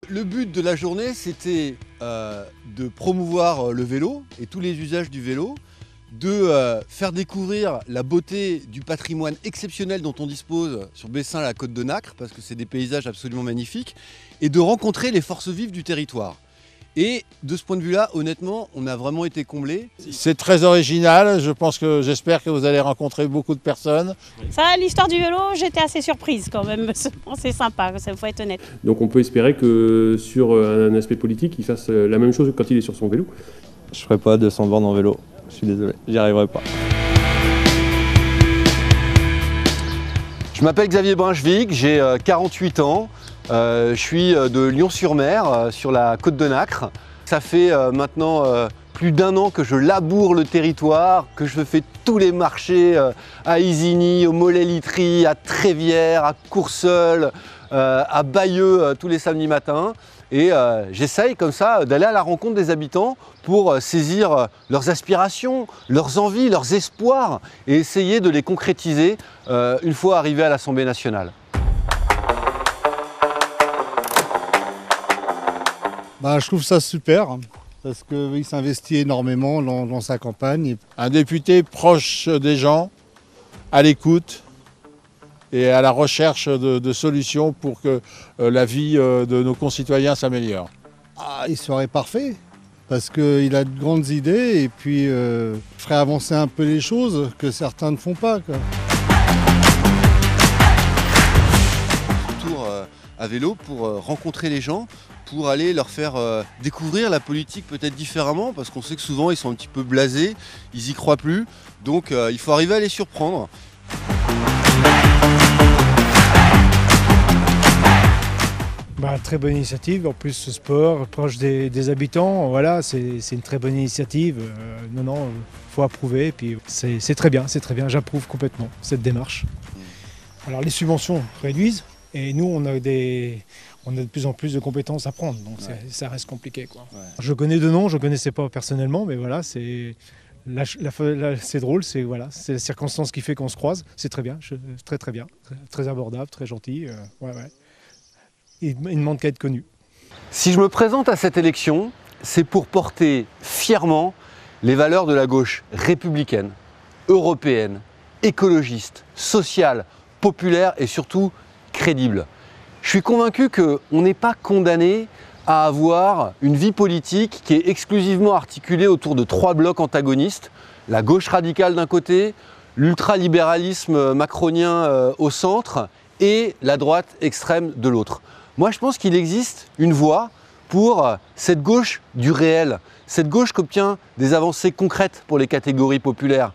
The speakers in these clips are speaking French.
Le but de la journée, c'était de promouvoir le vélo et tous les usages du vélo, de faire découvrir la beauté du patrimoine exceptionnel dont on dispose sur Bessin, la côte de Nacre, parce que c'est des paysages absolument magnifiques, et de rencontrer les forces vives du territoire. Et de ce point de vue-là, honnêtement, on a vraiment été comblés. C'est très original, j'espère que vous allez rencontrer beaucoup de personnes. Ça, l'histoire du vélo, j'étais assez surprise quand même, c'est sympa, ça faut être honnête. Donc on peut espérer que sur un aspect politique, il fasse la même chose que quand il est sur son vélo. Je ferai pas 200 bornes en vélo, je suis désolé, j'y arriverai pas. Je m'appelle Xavier Brinchevig, j'ai 48 ans. Je suis de Lyon-sur-Mer, sur la côte de Nacre. Ça fait maintenant plus d'1 an que je laboure le territoire, que je fais tous les marchés à Isigny, au Mollet-Litry, à Trévière, à Courseulles, à Bayeux tous les samedis matins. Et j'essaye comme ça d'aller à la rencontre des habitants pour saisir leurs aspirations, leurs envies, leurs espoirs et essayer de les concrétiser une fois arrivés à l'Assemblée nationale. Je trouve ça super parce qu'il s'investit énormément dans sa campagne. Un député proche des gens, à l'écoute et à la recherche de solutions pour que la vie de nos concitoyens s'améliore. Il serait parfait parce qu'il a de grandes idées et puis ferait avancer un peu les choses que certains ne font pas, quoi. Tour à vélo pour rencontrer les gens, pour aller leur faire découvrir la politique peut-être différemment, parce qu'on sait que souvent ils sont un petit peu blasés, ils y croient plus, donc il faut arriver à les surprendre. Très bonne initiative, en plus ce sport proche des habitants, voilà, c'est une très bonne initiative. Non, faut approuver, et puis c'est très bien, j'approuve complètement cette démarche. Alors les subventions réduisent, et nous on a de plus en plus de compétences à prendre, donc ça reste compliqué, quoi. Ouais. Je connais de noms, je ne connaissais pas personnellement, mais voilà, c'est drôle, c'est la circonstance qui fait qu'on se croise, c'est très bien, très bien, très abordable, très gentil, ouais. Il ne demande qu'à être connu. Si je me présente à cette élection, c'est pour porter fièrement les valeurs de la gauche républicaine, européenne, écologiste, sociale, populaire et surtout crédible. Je suis convaincu qu'on n'est pas condamné à avoir une vie politique qui est exclusivement articulée autour de 3 blocs antagonistes, la gauche radicale d'un côté, l'ultralibéralisme macronien au centre et la droite extrême de l'autre. Moi, je pense qu'il existe une voie pour cette gauche du réel, cette gauche qui obtient des avancées concrètes pour les catégories populaires.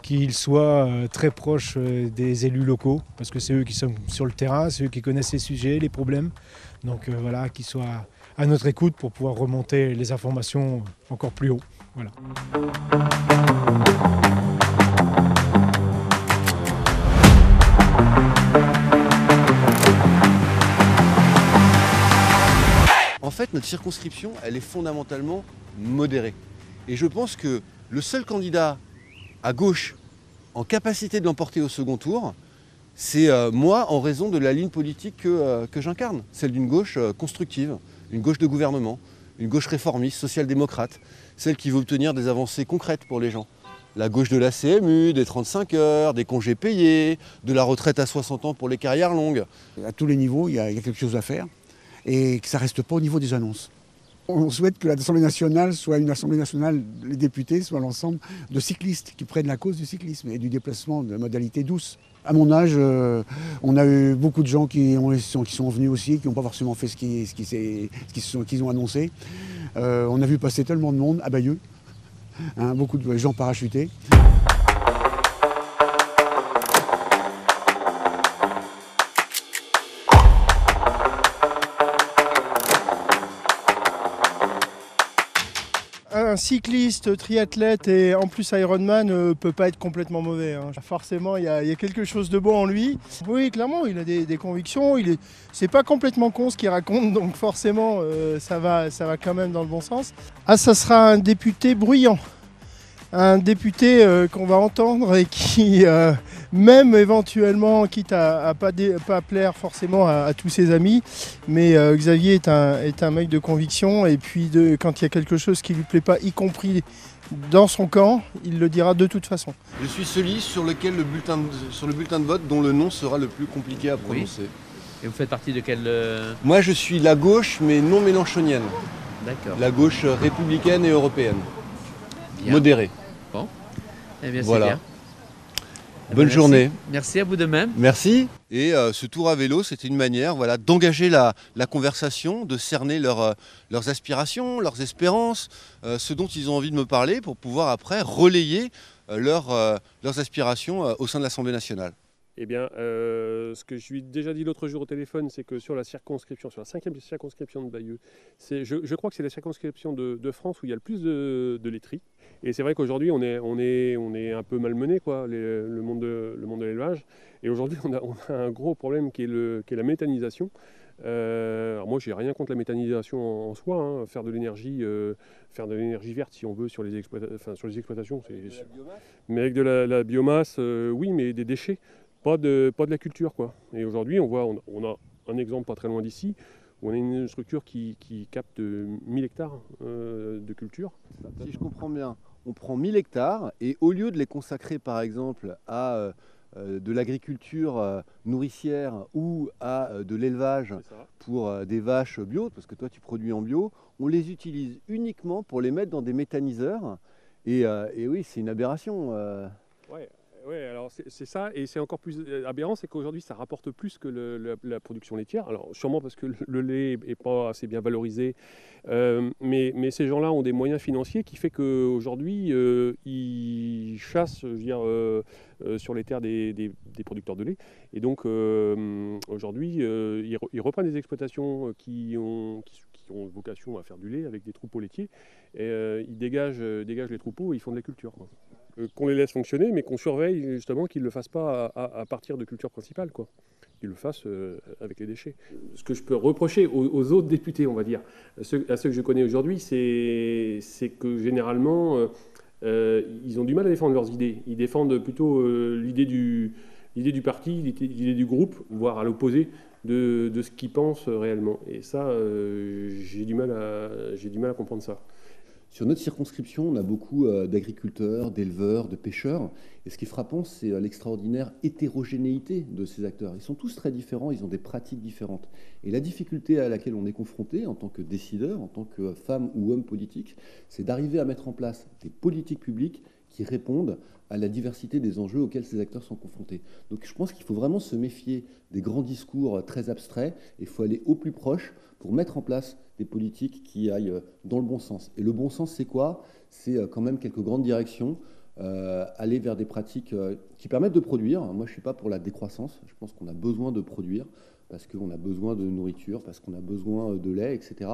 Qu'ils soient très proches des élus locaux, parce que c'est eux qui sont sur le terrain, c'est eux qui connaissent les sujets, les problèmes. Donc voilà, qu'ils soient à notre écoute pour pouvoir remonter les informations encore plus haut. Voilà. En fait, notre circonscription, elle est fondamentalement modérée. Et je pense que le seul candidat à gauche en capacité de l'emporter au second tour, c'est moi en raison de la ligne politique que j'incarne, celle d'une gauche constructive, une gauche de gouvernement, une gauche réformiste, social-démocrate, celle qui veut obtenir des avancées concrètes pour les gens. La gauche de la CMU, des 35 heures, des congés payés, de la retraite à 60 ans pour les carrières longues. À tous les niveaux, il y a quelque chose à faire et que ça ne reste pas au niveau des annonces. On souhaite que l'Assemblée nationale soit une Assemblée nationale, les députés soient l'ensemble de cyclistes qui prennent la cause du cyclisme et du déplacement de modalités douces. À mon âge, on a eu beaucoup de gens qui sont venus aussi, qui n'ont pas forcément fait ce qu'ils ont annoncé. On a vu passer tellement de monde à Bayeux, beaucoup de gens parachutés. Un cycliste, triathlète et en plus Ironman ne peut pas être complètement mauvais, hein. Forcément, il y a quelque chose de bon en lui. Oui, clairement, il a des convictions. C'est pas complètement con ce qu'il raconte, donc forcément, ça va quand même dans le bon sens. Ah, ça sera un député bruyant. un député qu'on va entendre et qui, même éventuellement, quitte à pas plaire forcément à tous ses amis, mais Xavier est un mec de conviction, et puis quand il y a quelque chose qui lui plaît pas, y compris dans son camp, il le dira de toute façon. Je suis celui sur lequel sur le bulletin de vote dont le nom sera le plus compliqué à prononcer. Oui. Et vous faites partie de quel... Moi je suis la gauche mais non mélenchonienne. D'accord. La gauche républicaine et européenne. Bien. Modérée. Bon. Eh bien, voilà. c'est bien. Bonne journée. Merci à vous de même. Merci. Et ce tour à vélo, c'était une manière d'engager la conversation, de cerner leurs aspirations, leurs espérances, ce dont ils ont envie de me parler pour pouvoir après relayer leurs aspirations au sein de l'Assemblée nationale. Eh bien, ce que je lui ai déjà dit l'autre jour au téléphone, c'est que sur la circonscription, sur la 5e circonscription de Bayeux, je crois que c'est la circonscription de France où il y a le plus de laiteries. Et c'est vrai qu'aujourd'hui, on est un peu malmené, quoi, le monde de l'élevage. Et aujourd'hui, on a un gros problème qui est la méthanisation. Alors moi, j'ai rien contre la méthanisation en soi, hein, faire de l'énergie verte si on veut sur les exploitations. Mais avec de la biomasse, oui, mais des déchets. Pas de la culture, quoi. Et aujourd'hui, on a un exemple pas très loin d'ici, où on a une structure qui capte 1000 hectares de culture. Si je comprends bien, on prend 1000 hectares et au lieu de les consacrer par exemple à de l'agriculture nourricière ou à de l'élevage pour des vaches bio, parce que toi tu produis en bio, on les utilise uniquement pour les mettre dans des méthaniseurs. Et oui, c'est une aberration. Oui, alors c'est ça, et c'est encore plus aberrant, c'est qu'aujourd'hui ça rapporte plus que la production laitière. Alors sûrement parce que le lait n'est pas assez bien valorisé, mais ces gens-là ont des moyens financiers qui fait qu'aujourd'hui ils chassent, je veux dire, sur les terres des producteurs de lait. Et donc aujourd'hui ils reprennent des exploitations qui ont vocation à faire du lait avec des troupeaux laitiers, et ils dégagent les troupeaux et ils font de la culture, quoi. Qu'on les laisse fonctionner, mais qu'on surveille justement qu'ils ne le fassent pas à partir de culture principale, quoi. Qu'ils le fassent avec les déchets. Ce que je peux reprocher aux autres députés, on va dire, à ceux que je connais aujourd'hui, c'est que généralement, ils ont du mal à défendre leurs idées. Ils défendent plutôt l'idée du parti, l'idée du groupe, voire à l'opposé de ce qu'ils pensent réellement. Et ça, j'ai du mal à comprendre ça. Sur notre circonscription, on a beaucoup d'agriculteurs, d'éleveurs, de pêcheurs. Et ce qui est frappant, c'est l'extraordinaire hétérogénéité de ces acteurs. Ils sont tous très différents, ils ont des pratiques différentes. Et la difficulté à laquelle on est confronté en tant que décideur, en tant que femme ou homme politique, c'est d'arriver à mettre en place des politiques publiques qui répondent à la diversité des enjeux auxquels ces acteurs sont confrontés. Donc je pense qu'il faut vraiment se méfier des grands discours très abstraits, et il faut aller au plus proche pour mettre en place des politiques qui aillent dans le bon sens. Et le bon sens, c'est quoi? C'est quand même quelques grandes directions, aller vers des pratiques qui permettent de produire. Moi, je ne suis pas pour la décroissance. Je pense qu'on a besoin de produire, parce qu'on a besoin de nourriture, parce qu'on a besoin de lait, etc.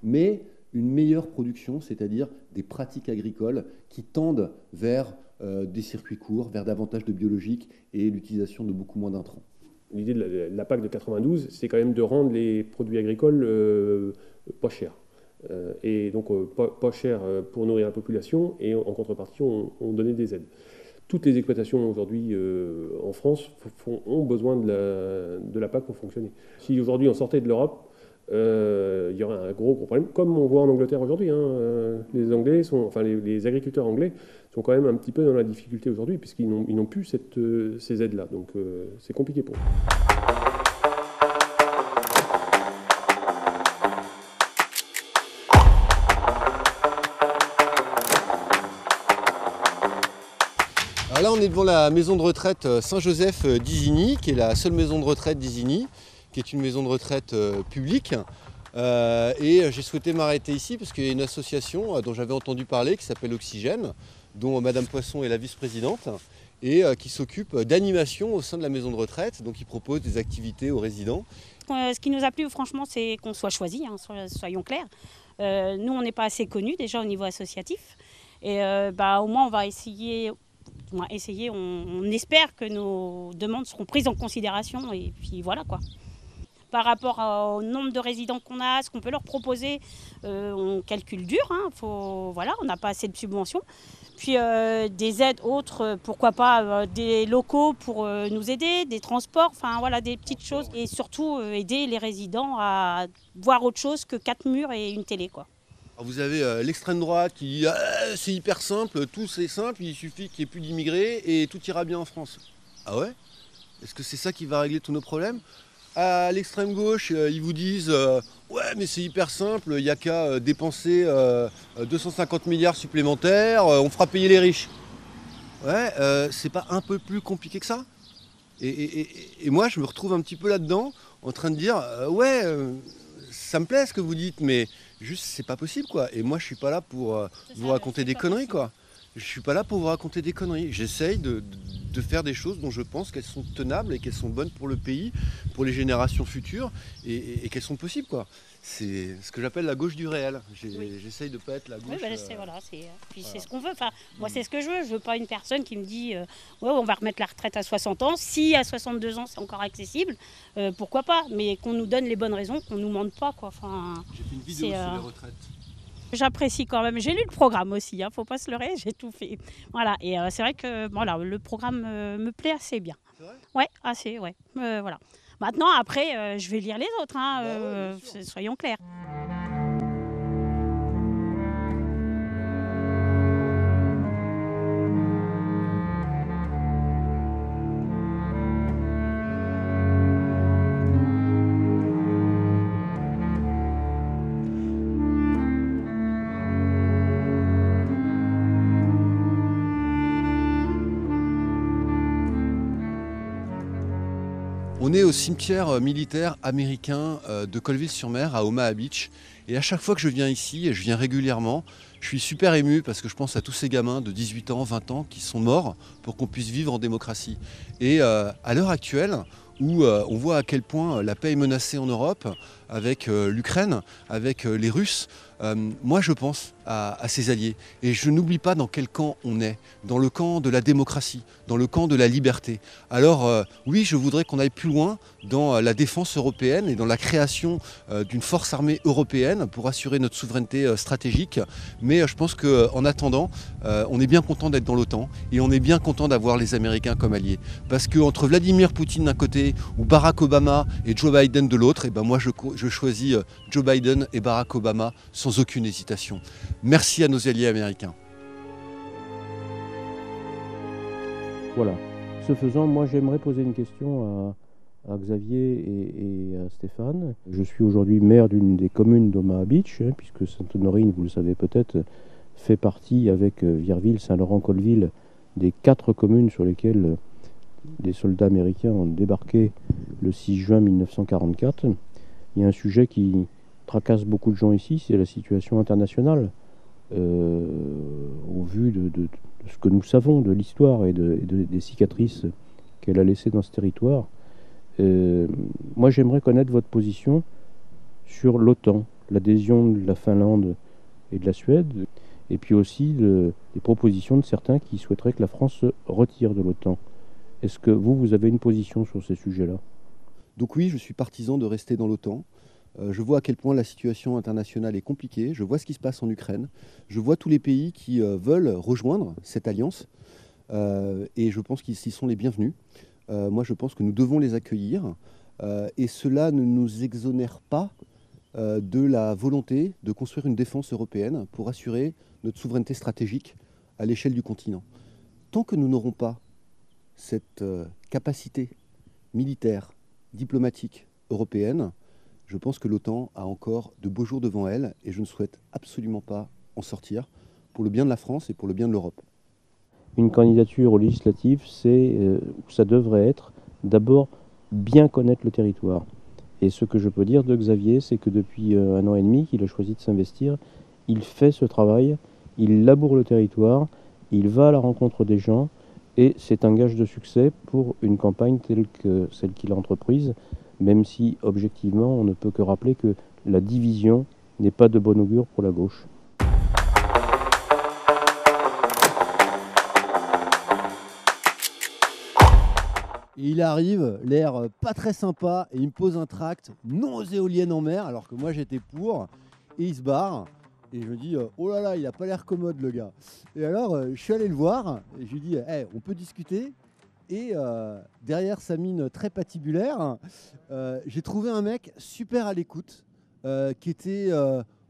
Mais une meilleure production, c'est-à-dire des pratiques agricoles qui tendent vers des circuits courts, vers davantage de biologique et l'utilisation de beaucoup moins d'intrants. L'idée de la PAC de 92, c'est quand même de rendre les produits agricoles pas chers. Et donc pas chers pour nourrir la population, et en contrepartie, on donnait des aides. Toutes les exploitations aujourd'hui en France ont besoin de la PAC pour fonctionner. Si aujourd'hui on sortait de l'Europe, il y aurait un gros problème, comme on voit en Angleterre aujourd'hui. Les agriculteurs anglais sont quand même un petit peu dans la difficulté aujourd'hui, puisqu'ils n'ont plus ces aides-là. Donc c'est compliqué pour eux. Alors là, on est devant la maison de retraite Saint-Joseph d'Isigny, qui est la seule maison de retraite d'Isigny, qui est une maison de retraite publique. Et j'ai souhaité m'arrêter ici parce qu'il y a une association dont j'avais entendu parler qui s'appelle Oxygène, dont Madame Poisson est la vice-présidente, et qui s'occupe d'animation au sein de la maison de retraite. Donc ils proposent des activités aux résidents. Ce qui nous a plu, franchement, c'est qu'on soit choisis, hein, soyons clairs. Nous, on n'est pas assez connus déjà au niveau associatif. Et au moins, on va essayer, on espère que nos demandes seront prises en considération. Et puis voilà, quoi. par rapport au nombre de résidents qu'on a, ce qu'on peut leur proposer. On calcule dur, hein, voilà, on n'a pas assez de subventions. Puis des aides autres, pourquoi pas des locaux pour nous aider, des transports, enfin voilà, des petites choses. Et surtout aider les résidents à voir autre chose que 4 murs et une télé, quoi. Alors vous avez l'extrême droite qui dit c'est hyper simple, tout c'est simple, il suffit qu'il n'y ait plus d'immigrés et tout ira bien en France. Ah ouais? Est-ce que c'est ça qui va régler tous nos problèmes? À l'extrême gauche, ils vous disent ouais mais c'est hyper simple, il n'y a qu'à dépenser 250 milliards supplémentaires, on fera payer les riches. Ouais, c'est pas un peu plus compliqué que ça? Et moi je me retrouve un petit peu là-dedans, en train de dire ouais, ça me plaît ce que vous dites, mais juste c'est pas possible quoi. Et moi je suis pas là pour vous raconter des conneries quoi. Je suis pas là pour vous raconter des conneries. J'essaye de faire des choses dont je pense qu'elles sont tenables et qu'elles sont bonnes pour le pays, pour les générations futures et qu'elles sont possibles quoi. C'est ce que j'appelle la gauche du réel. J'essaye de pas être la gauche. Oui, voilà, c'est ce qu'on veut. Enfin, moi c'est ce que je veux. Je veux pas une personne qui me dit ouais on va remettre la retraite à 60 ans. Si à 62 ans c'est encore accessible, pourquoi pas. Mais qu'on nous donne les bonnes raisons, qu'on nous mente pas quoi. Enfin, j'ai fait une vidéo sur les retraites. J'apprécie quand même. J'ai lu le programme aussi, hein, faut pas se leurrer, j'ai tout fait. Voilà, et c'est vrai que voilà, le programme me plaît assez bien. C'est vrai ? Ouais, assez, ouais. Voilà. Maintenant, après, je vais lire les autres, hein, ouais, soyons clairs. On est au cimetière militaire américain de Colville-sur-Mer à Omaha Beach. Et à chaque fois que je viens ici, et je viens régulièrement, je suis super ému parce que je pense à tous ces gamins de 18 ans, 20 ans qui sont morts pour qu'on puisse vivre en démocratie. Et à l'heure actuelle, où on voit à quel point la paix est menacée en Europe, avec l'Ukraine, avec les Russes, moi je pense à ces alliés. Et je n'oublie pas dans quel camp on est, dans le camp de la démocratie, dans le camp de la liberté. Alors oui, je voudrais qu'on aille plus loin dans la défense européenne et dans la création d'une force armée européenne pour assurer notre souveraineté stratégique. Mais je pense qu'en attendant, on est bien content d'être dans l'OTAN et on est bien content d'avoir les Américains comme alliés. Parce qu'entre Vladimir Poutine d'un côté ou Barack Obama et Joe Biden de l'autre, et ben moi je choisis Joe Biden et Barack Obama sans aucune hésitation. Merci à nos alliés américains. Voilà. Ce faisant, moi j'aimerais poser une question à Xavier et à Stéphane. Je suis aujourd'hui maire d'une des communes d'Omaha Beach, puisque Sainte-Honorine, vous le savez peut-être, fait partie avec Vierville, Saint-Laurent-Colville, des 4 communes sur lesquelles les soldats américains ont débarqué le 6 juin 1944. Il y a un sujet qui tracasse beaucoup de gens ici, c'est la situation internationale. Au vu de ce que nous savons de l'histoire et des cicatrices qu'elle a laissées dans ce territoire, moi j'aimerais connaître votre position sur l'OTAN, l'adhésion de la Finlande et de la Suède, et puis aussi les propositions de certains qui souhaiteraient que la France se retire de l'OTAN. Est-ce que vous avez une position sur ces sujets-là? Donc oui, je suis partisan de rester dans l'OTAN. Je vois à quel point la situation internationale est compliquée. Je vois ce qui se passe en Ukraine. Je vois tous les pays qui veulent rejoindre cette alliance. Et je pense qu'ils sont les bienvenus. Moi, je pense que nous devons les accueillir. Et cela ne nous exonère pas de la volonté de construire une défense européenne pour assurer notre souveraineté stratégique à l'échelle du continent. Tant que nous n'aurons pas cette capacité militaire, diplomatique européenne, je pense que l'OTAN a encore de beaux jours devant elle et je ne souhaite absolument pas en sortir pour le bien de la France et pour le bien de l'Europe. Une candidature aux législatives, ça devrait être d'abord bien connaître le territoire. Et ce que je peux dire de Xavier, c'est que depuis 1 an et demi qu'il a choisi de s'investir, il fait ce travail, il laboure le territoire, il va à la rencontre des gens et c'est un gage de succès pour une campagne telle que celle qu'il a entreprise, même si objectivement on ne peut que rappeler que la division n'est pas de bon augure pour la gauche. il arrive, l'air pas très sympa, et il me pose un tract non aux éoliennes en mer, alors que moi j'étais pour, et il se barre. Et je me dis, oh là là, il a pas l'air commode le gars. Et alors, je suis allé le voir, et je lui dis, hey, on peut discuter. Et derrière sa mine très patibulaire, j'ai trouvé un mec super à l'écoute, qui était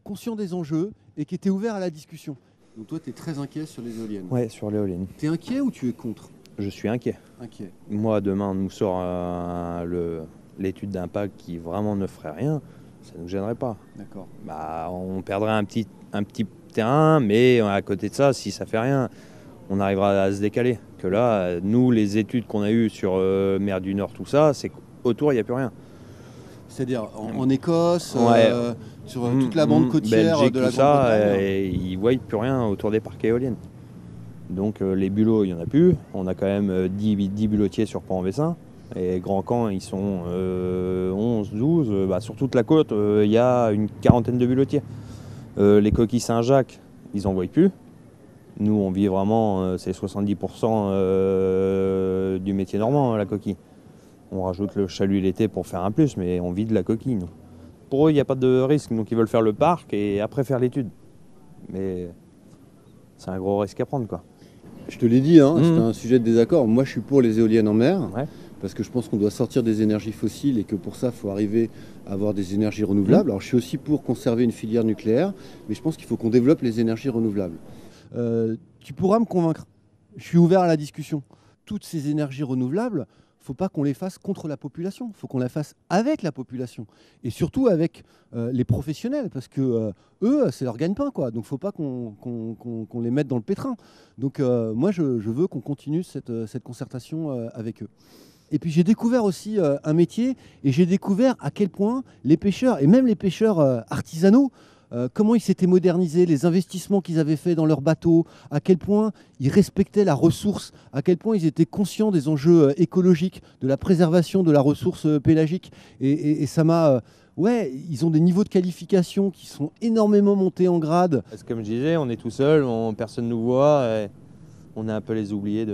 conscient des enjeux et qui était ouvert à la discussion. Donc toi, tu es très inquiet sur les éoliennes. Ouais, sur l'éolienne. Tu es inquiet ou tu es contre? Je suis inquiet. Inquiet. Moi, demain, on nous sort l'étude d'impact qui vraiment ne ferait rien. Ça ne nous gênerait pas. D'accord. Bah, on perdrait un petit terrain, mais à côté de ça, si ça fait rien, on arrivera à se décaler. Que là, nous, les études qu'on a eues sur mer du Nord, tout ça, c'est qu'autour, il n'y a plus rien. C'est-à-dire en Écosse, ouais. sur toute la bande côtière Belgique, de la tout ça, Grande-Bretagne. et ils ne voient plus rien autour des parcs éoliennes. Donc les bulots, il n'y en a plus. On a quand même 10 bulotiers sur Pont-en-Bessin. Et Grand Camp, ils sont 11, 12. Bah, sur toute la côte, il y a une quarantaine de bulotiers. Les coquilles Saint-Jacques, ils n'en voient plus. Nous, on vit vraiment, c'est 70% du métier normand, la coquille. On rajoute le chalut l'été pour faire un plus, mais on vit de la coquille, nous. Pour eux, il n'y a pas de risque, donc ils veulent faire le parc et après faire l'étude. Mais c'est un gros risque à prendre, quoi. Je te l'ai dit, hein, c'est un sujet de désaccord. Moi, je suis pour les éoliennes en mer, ouais. Parce que je pense qu'on doit sortir des énergies fossiles et que pour ça, il faut arriver à avoir des énergies renouvelables. Alors, je suis aussi pour conserver une filière nucléaire, mais je pense qu'il faut qu'on développe les énergies renouvelables. Tu pourras me convaincre. Je suis ouvert à la discussion. Toutes ces énergies renouvelables, il ne faut pas qu'on les fasse contre la population. Il faut qu'on les fasse avec la population. Et surtout avec les professionnels, parce que eux, c'est leur gagne-pain, quoi. Donc il ne faut pas qu'on les mette dans le pétrin. Donc moi, je veux qu'on continue cette concertation avec eux. Et puis j'ai découvert aussi un métier, et j'ai découvert à quel point les pêcheurs, et même les pêcheurs artisanaux, comment ils s'étaient modernisés, les investissements qu'ils avaient faits dans leurs bateaux, à quel point ils respectaient la ressource, à quel point ils étaient conscients des enjeux écologiques, de la préservation de la ressource pélagique. Et ça m'a... ouais, ils ont des niveaux de qualification qui sont énormément montés en grade. Parce que comme je disais, on est tout seul, personne ne nous voit, et on est un peu les oubliés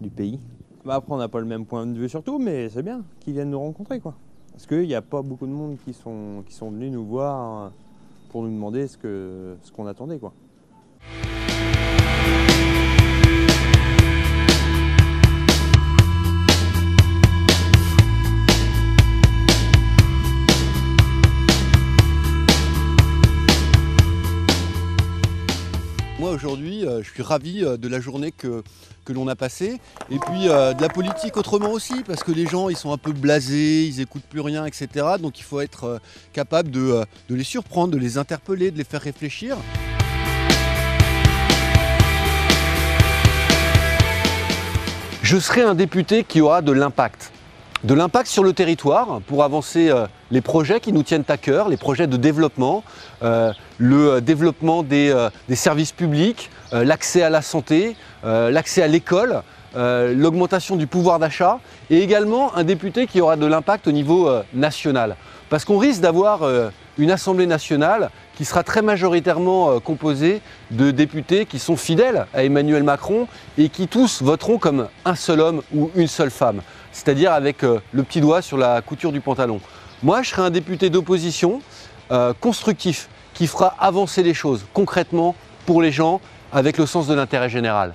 du pays. Bah après, on n'a pas le même point de vue sur tout, mais c'est bien qu'ils viennent nous rencontrer, quoi. Parce qu'il n'y a pas beaucoup de monde qui sont venus nous voir pour nous demander ce qu'on attendait, quoi. Moi aujourd'hui, je suis ravi de la journée que l'on a passée, et puis de la politique autrement aussi, parce que les gens ils sont un peu blasés, ils n'écoutent plus rien, etc. Donc il faut être capable de les surprendre, de les interpeller, de les faire réfléchir. Je serai un député qui aura de l'impact. De l'impact sur le territoire pour avancer les projets qui nous tiennent à cœur, les projets de développement, le développement des services publics, l'accès à la santé, l'accès à l'école, l'augmentation du pouvoir d'achat, et également un député qui aura de l'impact au niveau national. Parce qu'on risque d'avoir une Assemblée nationale qui sera très majoritairement composée de députés qui sont fidèles à Emmanuel Macron et qui tous voteront comme un seul homme ou une seule femme, c'est-à-dire avec le petit doigt sur la couture du pantalon. Moi, je serai un député d'opposition constructif qui fera avancer les choses concrètement pour les gens avec le sens de l'intérêt général.